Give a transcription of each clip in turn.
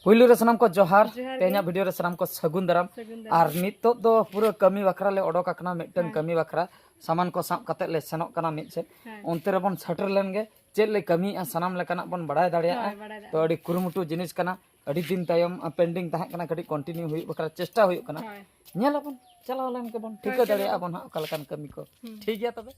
पुइलु रे सनाम को जोहार तेना वीडियो रे सनाम को सगुन दाराम और नितो दो पूरा कमी बखरा ले ओडोक आकना मिटन कमी बखरा सामान को साब कते ले सेनोक कना मिट से उनते रे बन सटर लेन गे चेल ले कमी सनाम लेकना बन बड़ाय दाड़िया तो अडी कुरुमुटु जिनिस कना अडी दिन तायम पेंडिंग ताहे कना कडी कंटिन्यू हुई बखरा चेष्टा हुई कना नेला बन चलाव लेन के बन ठीक दाड़िया बन हा कलकन कमी को ठीक गया तबे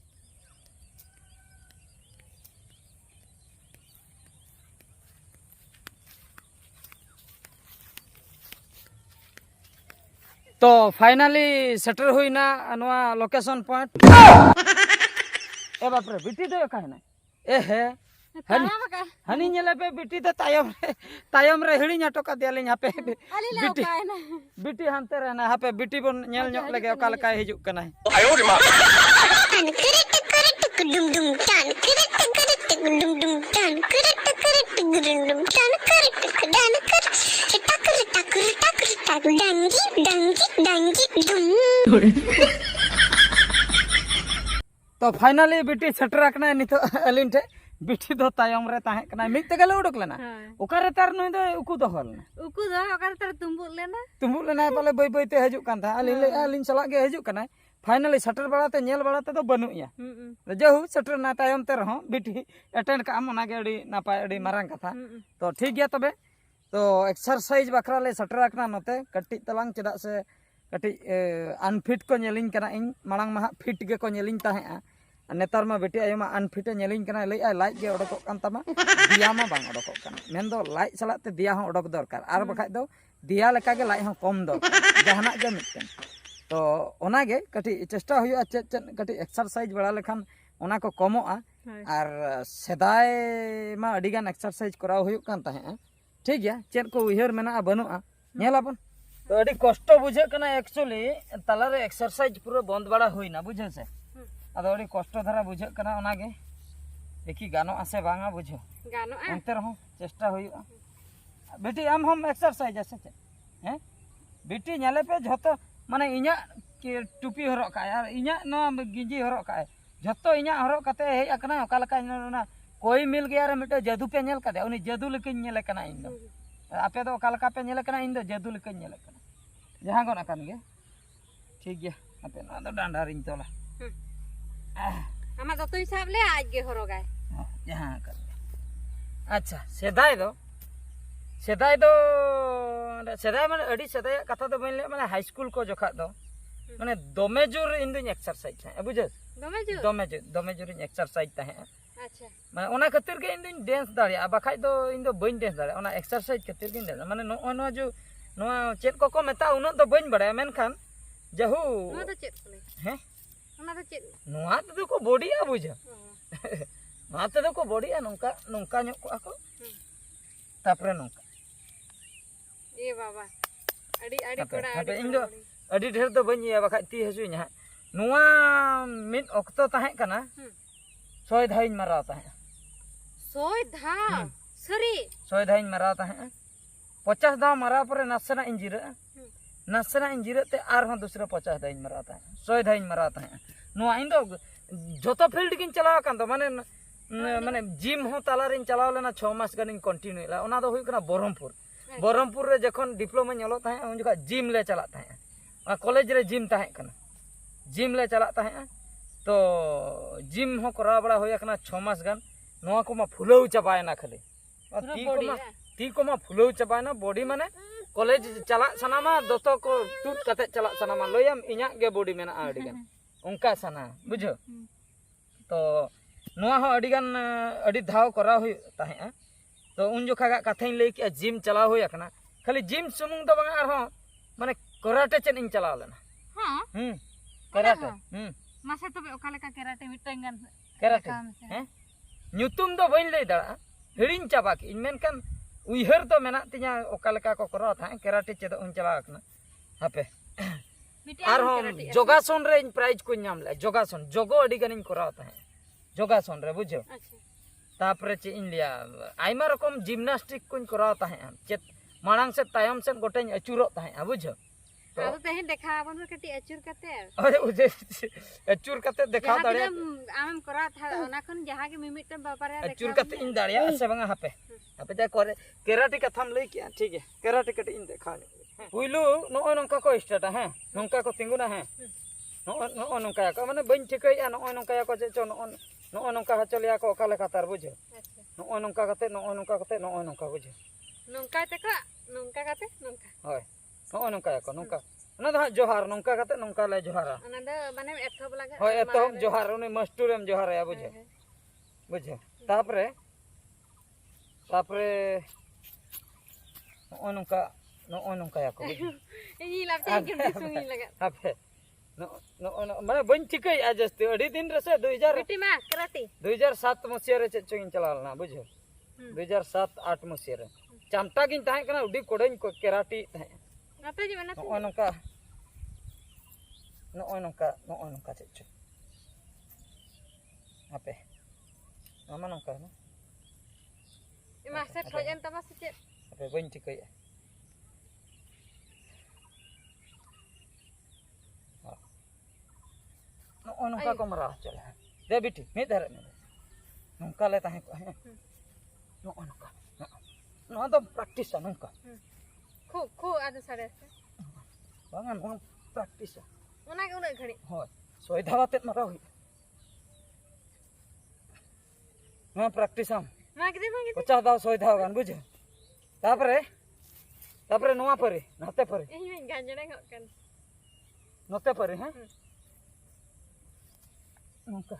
तो फाइनली सेटर हुईना नवा लोकेशन पॉइंट ए बाप रे बिटी दो का है ना ए है हनी नेले पे बिटी दो तायम रे हिड़ी नाटो का दिया लेन पे बिटी बिटी हंते रहना यहाँ पे बिटी बन नेल ᱧᱚᱜ लगे ओका लका हिजुक कना आयो रे मा तो फाइनली बिटी सेटर आकना नितो अलिन ठे बिटी दो तायम रे ताहे कना मित तगले उडक लेना ओकारे तार नुई दो उकु दो हलना उकु दो ओकारे तार तुंबुक लेना पाले बई बई ते हजू कान था अलिन चला गे हजू कना फाइनली सेटर बड़ाते नेल बड़ाते तो बनुया जहु सेटर ना तायम ते रहो बिटी अटेंड का मना गे अडी नापाय अडी मारंग कथा तो ठीक गया तबे तो एक्सरसाइज बखरा ले सेटर आकना नते कट्टी तलांग चदा से कटी अनफिट को नेलिंग कना इन मांग मा फिट गे को नेलिंग ताहे नेतार मा बेटी आयो मा अनफिट नेलिंग कना लई लाइट गे ओडक कान तमा दिया मा बांग ओडक काना मेन दो लाइट सलाते दिया हो ओडक दरकार आर बखाय दो दिया लेका गे लाइट हो कम दो जहाना गे मिटन तो ओना गे कटी चेष्टा हुआ चेत कटी एक्सरसाइज बड़ा लेखान ओना को कमोआ और सेदाय मा अडिगान एक्सरसाइज कराव हुई कान ताहे ठीक गया चेत को उहर मेना बनुआ नेलाबन तो अड़ी कष्ट बुझे कना एक्चुअली तला रे एक्सरसाइज पूरा बंद बड़ा हुईना बुझे से अदो अड़ी कष्ट धारा बुझे कना ओनागे देखी गानो आसे बांगा बुझो गानो अंते रहो चेष्टा हुईआ बेटी हम एक्सरसाइज आसे हैं बेटी नेले पे झतो माने इኛ के टुपी हरक का यार इኛ नो गिंजी हरक का झतो इኛ हरक कते हे अकना ओका लका ना कोई मिल गया रे मिटे जादू पे नेल कदे उनी जादू लेकिन नेल कना इन दो आपे दो ओका लका पे नेल कना इन दो जादू लेकिन नेल कना जहां गन अकन गे ठीक गया आपे ना दो डांडा रिन तोला आमा जतो हिसाब ले आज गे हरगाय जहां कर अच्छा सेदाय दो सेदाय माने अडी सेदाय कथा दो बन माने हाई स्कूल को जोखा दो माने दोमे जोर इन दो एक्सरसाइज है बुझे दोमे जोर इन एक्सरसाइज ता है अच्छा माने ओना खातिर के इन दो डांस दाड़िया बाखाय दो इन दो बइन डांस दाड़िया ओना एक्सरसाइज खातिर के डांस माने नो जो नो चेत को मेता उन दो बइन बड़ाय मेनखान जहू नो तो चेत हैं ओना तो चेत नोआ तो को बॉडीया बुझे नोआ तो को बॉडीया नोंका नोंका ᱧᱚᱜ को आको तापरे नोंका ए बाबा अड़ी कोड़ा अड़ी इन दो अड़ी ढेर दो बइन या बाखाय ती हसुई nya नोआ मिट ऑक्टो ताहे कना सोय धाइन मारा ताहे सोय धा सरी सोय धाइन मारा ताहे 50 दाव मारा परे नासना इंजिरा ते आर हो दूसरा 50 दाइन मारा ताहे सोय धाइन मारा ताहे नोआ इन दो जोतो फील्ड किन चलाव कान दो माने माने जिम हो ताला रिन चलाव लेना 6 मास गनिन कंटिन्यू ला ओना दो हुई कना बरहमपुर रे जखन डिप्लोमा ñolo ताहे उन जका जिम ले चला ताहे कॉलेज रे जिम ताहे कना जिम ले चला ताहे तो जिम हो करा बड़ा होया कना 6 मास गन नोआ को मा फुलौ चबायना खाली ती को मा फुलौ चबायना बॉडी माने कॉलेज चला सनामा दोतो को टूट कते चला सनामा लोयम इኛ गे बॉडी मेना अडिगन उनका सना बुझो तो नोआ हो अडिगन अडी धाव करा हुई ताहे तो उन जोखा कथा लई कि जिम चला हुई कना खाली जिम सुमुंग दो बंगा आर हो माने कराटे चेन इन चला लेना हां कराटे मासे तो ओका लेका कराटे मिटंग गन कराटे हैं ᱧᱩᱛᱩᱢ दो बइन लई दा हिड़िन चाबा कि इन मेनकन उइहर तो मेना तिया ओका लेका को करा था कराटे चेद उन चला कना हापे आर हो जोगासन रे इन प्राइज को नाम ले जोगासन जोगो अडी गन इन करा था जोगासन रे बुझो अच्छा तापरे चे इन लिया आइमा रकम जिम्नास्टिक को करा था चेत मांग से तायम से गोटे अचुरो था बुझो अब तेहे देखा अपन कटी अचुर कते अरे उजे अचूर कते देखा दाड़े आम करा था ओना खन जहां के मिमिट बापारे अचूर कते इन दाड़िया से बंगा हापे हापे जा करे केराटी कथाम लई किया ठीक है केराटी कटे इन देखा पुइलु नो नंका को स्टार्ट है नंका को तिंगुना है नो नंका को माने बन ठिकैया नो नंका को चे चो नो नंका हचलिया को काले कातार बुझे नो नंका कते नो नंका बुझे नंका तक नंका कते नंका होय नो नंका को नंका ना दा जोहार नंका कते नंका ले जोहारा ओना द माने एथब लागे होय एतो जोहार उनी मस्टूरम जोहार या बुझे बुझे तापरे नो नंका को इ लापचे के सुंगी लगा हापे नो माने बन ठिकै आ जस्ती अडी दिन रे से 2000 बेटी मा कराती 2007 मसिया रे चेचिंग चलालना बुझे 2007 8 मसिया रे चामटा गिन ताहे कना उडी कोडन को केराटी ताहे नाते जी मना नो नंका चेच हापे मामा नंका ना मास्टर खोजन तमा से हापे बन ठिकै नो नंका को मरा चले दे बेटी मे धरे में नंका ले ताहे को है नो नंका नो तो प्रैक्टिस नंका खो आदि सारे बांगा नो प्रैक्टिस ओना के उना घड़ी होय सोयधावाते मरा हुई नो प्रैक्टिस हम मागदे 50 दाव सोयधाव गान बुझे तापरे नोआ परे नाते परे एही में गांजड़ा गकन नते परे हैं नंका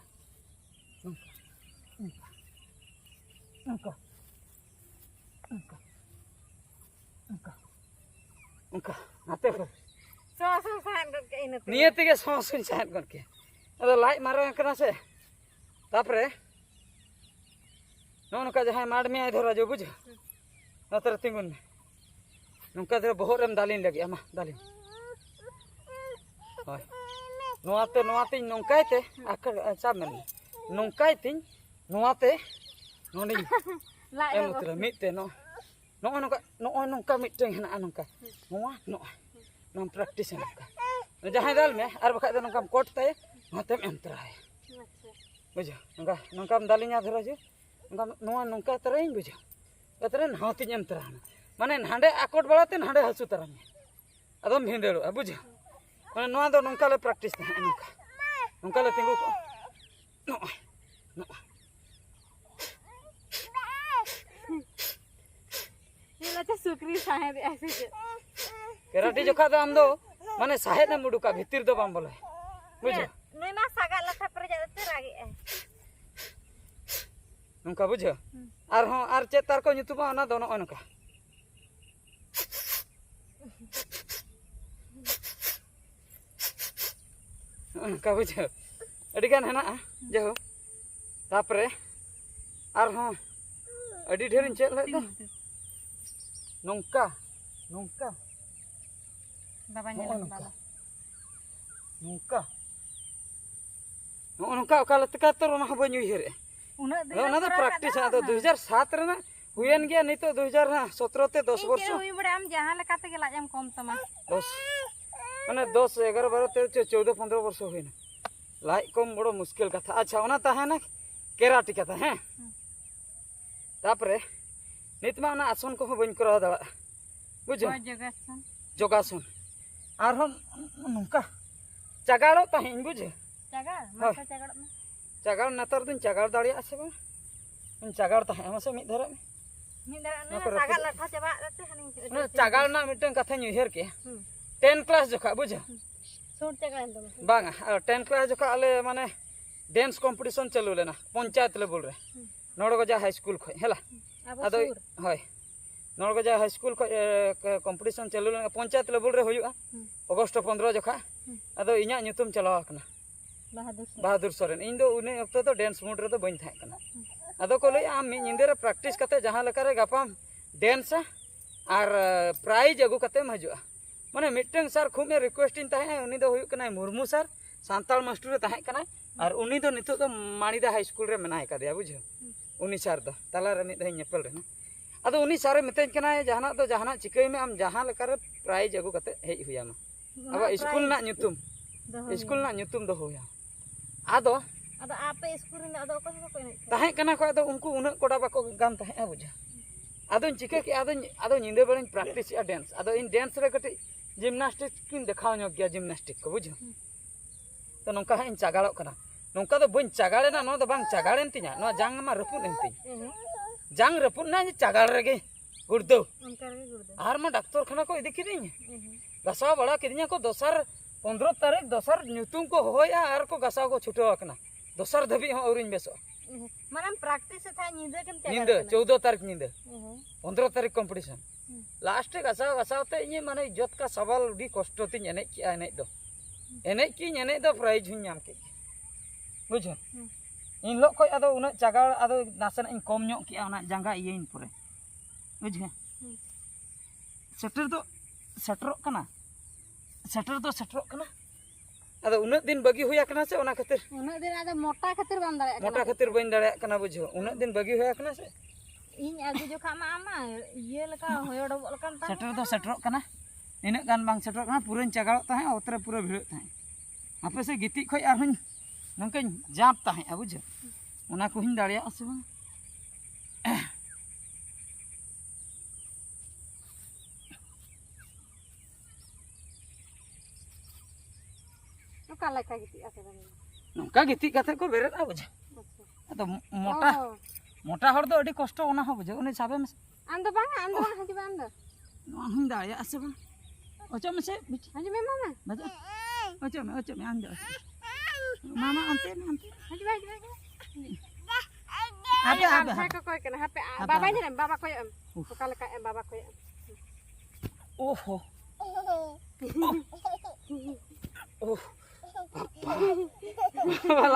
नाते परे सो साहन के इन नियति के समस्या साहन करके अदो लाई मारो कना से तापरे नोनका जहां माड में आई धरा जो बुझ नतर तिंगुन नोनका धरे बहोरम दालिन लगी अमा दालिन होय नोआते नोंकायते आकर सब में नोंकायते नोआते नोनी ला एम उतर मिते नोका मिटे हना नोका नोम प्रैक्टिस नोका जहां दाल में आर बखा दे नोका कोट ताए नोतेम एम तराय बुझ नोका दालिया धरा जो नोका तराई बुझ तरे नाहती एम तरा माने हांडे आकोट बड़ाते हांडे हसु तरा में अदम हिंदेलो बुझ माने नोआ दो नोका ले प्रैक्टिस नोका ले तिंगु को ये लता सुकरी साहे ऐसे केराटी जोखा दो हम दो माने साहे न मुडुका भीतर दो बाम बोले बुझ नहीं मा सागा लथा पर जाते रागी नोका बुझ आर चे तार को nyutuba ना दो नोका नोका बुझ अडी गान हना जहो तापरे आर हो अडी ढेर चे ले दो नोका बाबा नेला बाबा नोका काले तका तो ना बन उइहरे ना तो प्रैक्टिस ना तो 2007 रे ना हुयन गया नहीं तो 2017 ते 10 वर्ष हुई बड़े हम जहां लकाते के लाजम कम तमा 10 माने 10 11 12 13 14 15 वर्ष हुइना लाई कम बड़ो मुश्किल कथा अच्छा ओना ता है ना केराटी कथा है तापरे नित मा ना आसन को बन करा दड़ा बुझो जोगासन आर हम नंका चगाड़ो ताहिन बुझे चगाड़ नतर दिन चगाड़ दाड़िया से बा चगाड़ ताहे हमसे मिद धरा चगाड़ ना मिटन कथा उहर के 10 क्लास जोखा बुझे बांगा 10 क्लास जोखा आले माने डांस कंपटीशन चालू लेना पंचायत लेवल रे नड़गजा हाई स्कूल खय हला अदो होय नड़गजा हाई स्कूल खय कंपटीशन चालू लेना पंचायत लेवल रे होयुआ अगस्त 15 जोखा अदो इन्या nyutum चलावा कना बहादुर सोरेन इन दो उने अक्तो तो डांस मूड रे तो बइन थाय कना अदो को लई आम मि निंदे रे प्रैक्टिस कते जहां लेका रे गापाम डांस आर प्राइज अगु कते हजुआ माने मिटन सर खूब में रिक्वेस्टिंग ताहे उनी दो हुयु कना मुर्मू सर सांताल मास्टर रे ताहे कना आर उनी दो नितो तो माणीदा हाई स्कूल रे मेनाय का दिया बुझो उनी सर दो ताला रे मिद नेपल रे ना अदो उनी सर मितेन कना जहाना दो जहाना चिकई में आम जहां लेका रे प्राइज अगु कते हेज हुयामा अब स्कूल ना nyutum स्कूल ना nyutum दो होया आदो apa school ni ada apa sih kau ini? ताहे कना को आदो उनको उन कोड़ा बाको गाम ताहे बुझा आदो चिका कि आदो निंदे बड़े प्रैक्टिस या डांस आदो इन डांस रे कटे जिम्नास्टिक किन दिखाओ नो गया जिम्नास्टिक को बुझो तो नोंका इन चागाड़ो कना नोंका दो बन चागाड़े ना नो दो बांग चागाड़ेन तिया नो जांग मा रपुन एंती जांग रपुन ना चागाड़ रेगे गुड़दो आर मा डॉक्टर खाना को इदी किदिन गसाव बड़ा किदिया को दोसर 15 तारीख दोसर न्यूतुम को होया आर को गसाव को छुटो अकना दोसर धबी हो औरिन बेसो Mana praktis था नींद के नींद 14 तारीख नींद 15 तारीख कंपटीशन लास्ट गसाव गसाव ते इ माने जत का सवाल भी कष्ट तिन एने की एने दो प्राइज हुन नाम के बुझो इन लोग को आदो उना चागाड़ आदो नासन इन कम ᱧᱚᱜ किया उना जांगा इयेन पुरे बुझे सेटर कना आदो उना दिन बगी हुया कना से उना खातिर उना दिन आदो मोटा खातिर बन दाड़े मोटा खातिर बन दाड़े कना बुझो उना दिन बगी हुया कना से इन आगु जो खामा आमा ये लका होयो डबल kan ता सेटर कना इना गान बांग सेटर कना पूरा चागाड़ ताहे ओतरे पूरा भिड़ ताहे आपे से गिति खय आरहन नंका जाप ताहे बुझो उना को हिन दाड़िया से बा Nuka leka gitu asa bani. नौका गिति कथे को बेरे आ बुझे तो मोटा हर दो अडी कष्ट ओना हो बुझे उनी साबे में Ando bang haji bang ando. हिन दाड़िया से बा ओचो में से Haji me mama. बजा ओचो में अंदर मामा अंते Haji bang. Apa? Hape ko kena hape baba ni baba ko am. Nuka leka baba ko am. ओहो ओह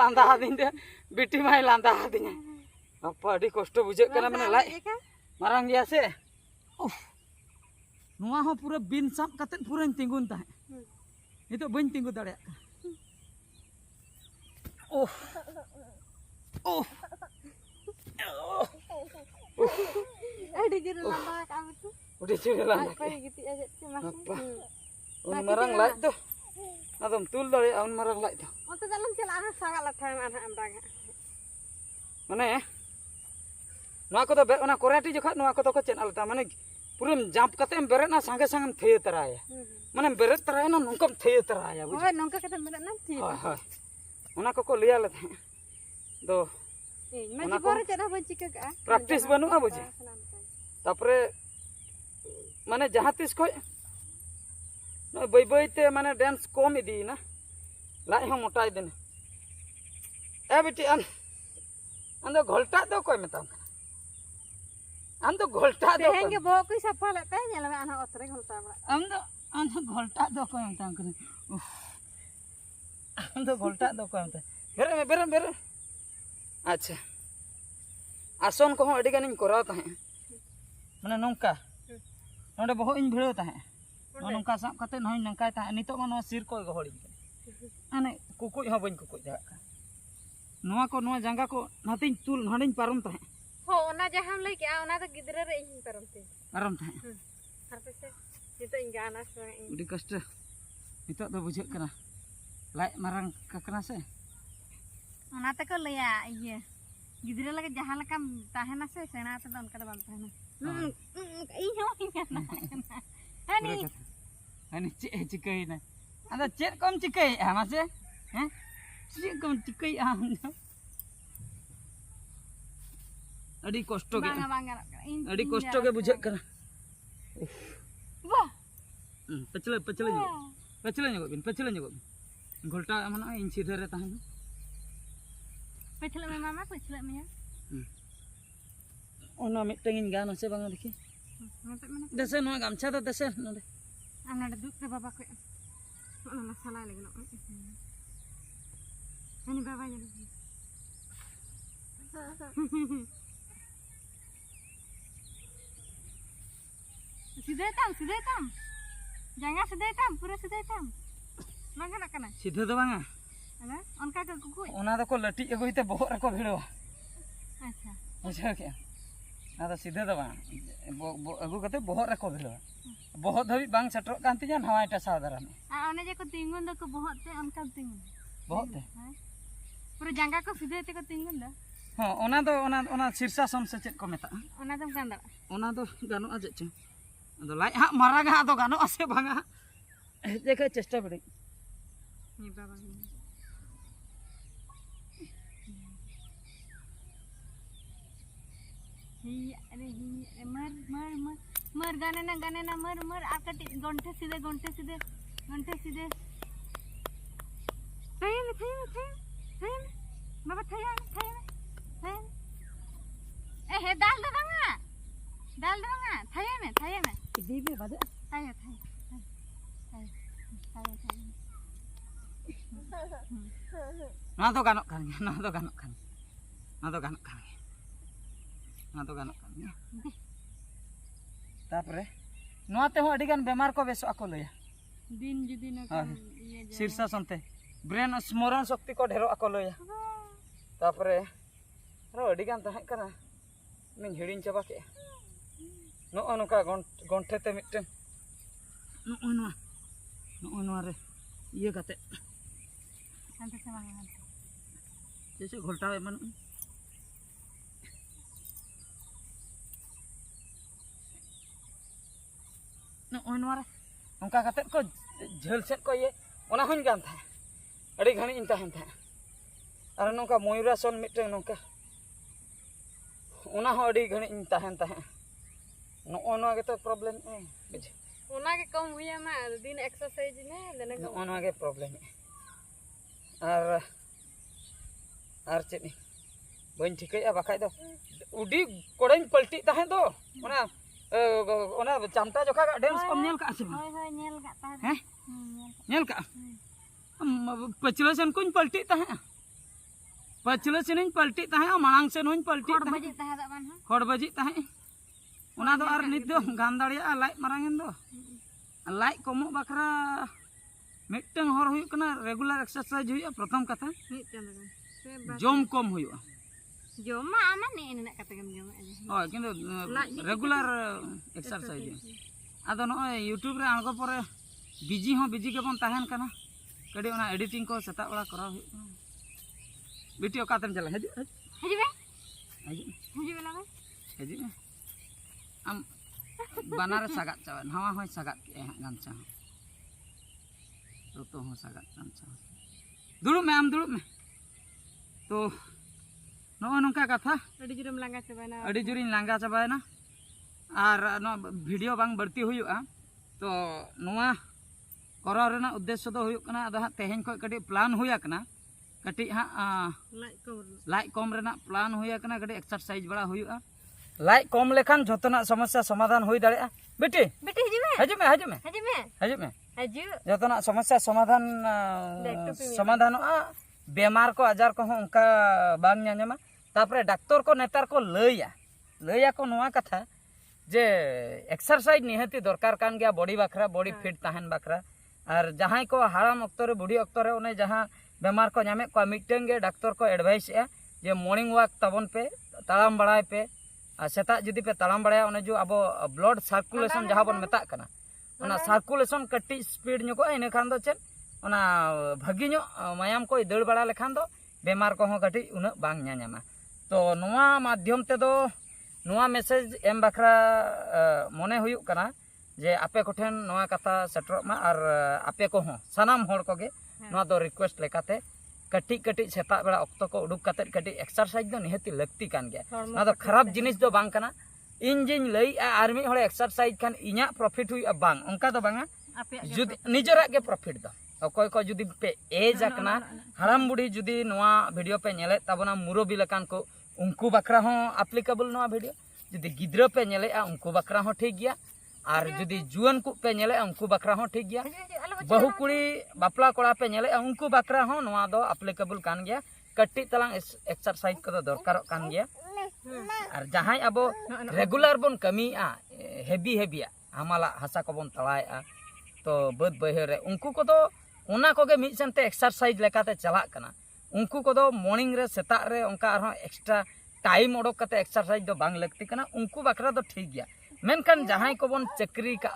लांदा दिन दे बिटी माई लांदा दिन अपा अडी कष्ट बुझे कना मने लाई मारांग गया से ओह नुआ हो पूरा बिन साब कते पूरा तिंगुन ताहे नितो बन तिंगु दाड़े ओह ओह Aduh juru lamba kamu tuh. उडी चिड़े लांदा Kau gitu aja sih mas. उन मारांग लाई दो आदम तुल दाड़े उन मारांग लाई दो Untuk dalam celana sangat latah mana amrang. माने नुआ को तो ओना कोराटी जखा नुआ को तो को चेन अलता माने पूरा जांप कते हम बेरे ना संगे संगे थेय तराया माने बेरे तराया ना नुकम थेय तराया बुझ Oh nongka kata benar nanti. हाय हाय ओना को लिया ले दो Masih baru cara benci ke ka? Practice बनुआ बुझे तापरे माने जहां तिस को न बई बई ते माने डांस कम इदी ना लाई हम मोटाई देन ए बेटी अंदो घोलटा दो कोई मताम अंदो घोलटा दो Tehenge bawa kui sapa le teh nyala me anak otre ngolta bra. अंदो घोलटा दो कोई मताम करे अंदो घोलटा दो कोई मताम बेरे अच्छा आसन को अडी गानिन कराव ताहे माने नोंका नोडे बहुत इन भिड़ो ताहे नोंका साब कते नहय नंका ताहे नितो मा सिर को गहड़ी आने कुकुई हो बन कुकुई दा नोआ को नोआ जंगा को नातिन तुल नहडिन पारम ताहे हो ओना जहां लई के ओना तो गिदरे रे इन पारम ताहे har pese itu ingana so उडी कष्ट नितो दो बुझे कना लाई मारang ककना से ओना te ko leya iya गिदरे लगे जहां लकम ताहेना से सेना ते don kada bang tahena iyo ingana ani चिकई ना ada चेत कम चिकई मासे हैं चेत कम चिकई अडी कष्ट के अडी कष्ट के बुझे कना wah पचले ᱧᱚᱜᱚᱜ घोलटा माने इन सीधे रे ताहेन pecele me mama pecele me ya ओना मिटटेंगिन गान से बांगा देखि ngotek mana दसे नो गामछा तो दसे नोडे amna de duk baba ko ona salah lagi no ani baba nya सीधे tam jangan सीधे tam pura सीधे tam mangga nak kana सीधे तो बांगा ana onka ka kuku ओना तो को लटी एगोइते बहुत रको भिड़ो अच्छा बुझा के ना तो सीधे तो बांगा अगु कते बहुत रको भिड़ो बहुत धाबी बांग सेटरों कान तिया नवा एटा साधारण आने जे को तिंगुन दो को बहुत ते उनका तिंगुन बहुत ते पूरा जंगा को सीधे ते को तिंगुन दो हाँ ओना शीर्षासन से चेक को मेता ओना दम कांदा ओना दो गानो आ चेक अदो लाई हा माराग हा दो गानो आसे भांगा देखे चेष्टा बड़ी नि बाबा ही अरे ही मर गाने ना मर आकटी गोंठे सीधे थे बाबा थे ए हे दाल दो बांगा थे में दीबे बादे थे ना तो गानो खान तापरे नोआ ते हो अडिगान बेमार को बेसो आको लया दिन जुदी न ये शीर्षासन ते ब्रेन स्मरण शक्ति को ढेरो आको लया तापरे रो अडिगान तहे करा मिन हिड़िन चाबा के नो नोका गोंठे ते मिटन नो रे ये कते अंत से मांगा जैसे घोलटावे मन उनका कते को झेल सेट को ये ओना हुन गान था अड़ी घणी इन तहन था अरे नोका मयूरासन मिटन नोका ओना हो अड़ी घणी इन तहन था नो के तो प्रॉब्लम है बुझे ओना के कम हुई ना दिन एक्सरसाइज ने देने को नो के प्रॉब्लम है आर चेनी बन ठिकैया बाखाय दो उडी कोड़ाई पलटी तहन दो ओना चामटा जोखा का डांस कम नेल का से होय नेल का ता हैं नेल का पचले सेन कुन पलटी ता है पचले सेन पलटी ता है मांग सेन हुन पलटी खोड़ बजी ता है बान खोड़ बजी ता है ओना दो आर नित दो गान दाड़िया लाई मारांगन दो लाई कमो बकरा मिटन हर हुई कना रेगुलर एक्सरसाइज हुई प्रथम कथा मिटन जम कम हुई जम मा आमा ने इन कते गम जम हां किंतु रेगुलर एक्सरसाइज आदो न यूट्यूब रे आंगो परे बिजी के बन ताहन कना कडी ओना एडिटिंग को सेता बड़ा करा हुई वीडियो कातम चला हजी बे आम बनारे सागात चावा नवा होय सागात के गामचा तो हो सागात गामचा दुड़ुब में आम दुड़ुब में तो नो नोका कथा अडी जुरम लांगा चबायना अडी जुरिन लांगा चबायना आर नो वीडियो बांग बढ़ती हुयुआ तो नोआ करा रेना उद्देश्य दो हुयुक कना अदा तेहेन को कडी प्लान हुया कना कटी हा लाई कम रेना प्लान हुया कना कडी एक्सरसाइज बड़ा हुयुआ लाई कम लेखान जतना समस्या समाधान हुई दाड़े बेटी हजू में जतना समस्या समाधान बेमार को आजार को उनका बांग नामा तापरे डॉक्टर को नेतार को लैया को नोआ कथा जे एक्सरसाइज निहती दरकार कान गया बॉडी बखरा बॉडी फिट तहन बखरा और जहां को हाराम अक्तरे बुढ़ी अक्तरे उन्हें जहां बेमार को नामे को मिटन गे डॉक्टर को एडवाइस जे मॉर्निंग वॉक तबन पे ताड़ाम बड़ाय पे सेता जुदी पे ताड़ाम बड़ाया उन्हें जो अब ब्लड सर्कुलेशन जहां बन मेता कना ओना सर्कुलेशन कटी स्पीड ᱧᱚᱜ ᱤᱱᱟᱹ खान दो चेद ओना भागी ᱧᱚᱜ मायाम को दौड़ बड़ा लेखान दो बेमार को कटी उना बांग ᱧᱟᱧᱟᱢᱟ तो नोआ माध्यम ते दो नोआ मैसेज एम बखरा मने हुयुक कना जे आपे कोठेन नोआ कथा सेटरो मा और आपे को सानाम होड़ को गे नोआ दो रिक्वेस्ट लेकाते कटी कटी सेता बेड़ा ऑक्तो को उडुक काते कटी एक्सरसाइज दो निहती लगती कान गया ना दो खराब जिनिस दो बांग कना इन जिन लई आर्मी होड़े एक्सरसाइज खान इना प्रॉफिट हुई बांग उनका दो बांगा जुदी निजरा के प्रॉफिट दो अकोय को जुदी पे एज आकना हराम बुढ़ी जुदी नोआ वीडियो पे नेले तबना मुरबी लकान को उनको बकरा हो एप्लीकेबल नोआ वीडियो जुदी गिद्रा पे नेले उनको बकरा हो ठीक गया और जुदी जुआन को पे नेले उनको बकरा हो ठीक गया बहु कुड़ी बापला कोड़ा पे नेले उनको बकरा हो नोआ दो एप्लीकेबल कान गया कट्टी तलांग एक्सरसाइज को दरकार कान गया और जहां अब रेगुलर बन कमी हेवी हमाला हसा को बन तलाया तो बद बहरे उनको को उना को मिद सेनते एक्सरसाइज लेकाते चला कना उनको को मॉर्निंग रे सेता रे उनका एक्स्ट्रा टाइम ओडक काते एक्सरसाइज दो बांग लगती कना उनको बकरा दो ठीक गया मेनखान जहां को बन चक्री का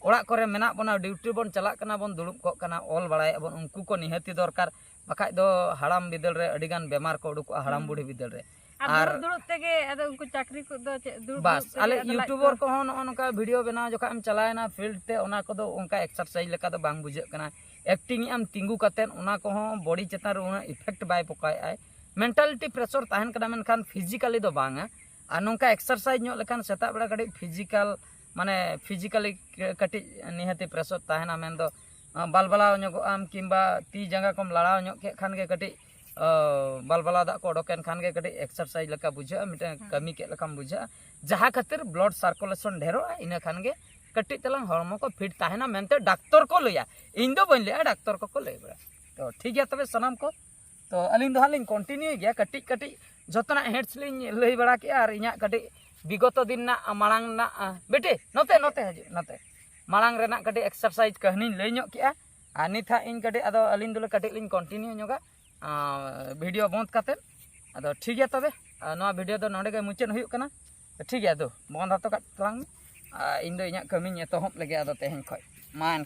ओड़ा करे मेना बना ड्यूटी बन चला कना बन दुड़ुब को कना ऑल बड़ाय बन उनको को निहती दरकार बाखाय दो हड़ाम बिदल रे अडिगान बेमार को उडुक हड़ाम बुढ़ी बिदल रे और दुड़ुब तेगे अदो उनको चाकरी को दो दुड़ुब बस आले यूट्यूबर को होन नका वीडियो बना जोखा हम चलायना फील्ड ते ओना को दो उनका एक्सरसाइज लेका दो बांग बुझे कना एक्टिंग एम तिंगू कतेन ओना को हो बॉडी चेतान रे उना इफेक्ट बाय पकाय आय मेंटालिटी प्रेशर ताहन कना मेनखान फिजिकली दो बांगा आ नोंका एक्सरसाइज ᱧᱚᱜ लेखान सेता बेड़ा कटी फिजिकल माने फिजिकली कटी निहती प्रेशर ताहना मेन दो बालबला ᱧᱚᱜ आम किंबा ती जंगा कम लड़ाव ᱧᱚᱜ के खान के कटी बालबला दा को ओडोकेन खान के कटी एक्सरसाइज लेका बुझा मिटे कमी के लेकाम बुझा जहां खातिर ब्लड सर्कुलेशन ढेरो इना खान के कटी तलांग हरमो को फिट ताहना मेनते डॉक्टर को लया इन दो बन ले डॉक्टर को ले बड़ा तो ठीक है तबे सनाम को तो अलिंग दो हालिंग कंटिन्यू गया कटी कटी जतना हेड्स लिंग लई बड़ा के और इना कटी विगत दिन ना मांग ना बेटे नोते नोते हजू नोते मांग रेना कटी एक्सरसाइज कहनी लई ᱧᱚᱜ के आ निथा इन कटी अदो अलिंग दुले कटी लिंग कंटिन्यू ᱧᱚᱜᱟ वीडियो बंद करते अदो ठीक है तबे नोआ वीडियो दो नोडे गे मुचेन हुयुक कना ठीक है दो बंद हतो का तलांग इन दो इना कमी एतोहब लगे अदो तेहन खय मान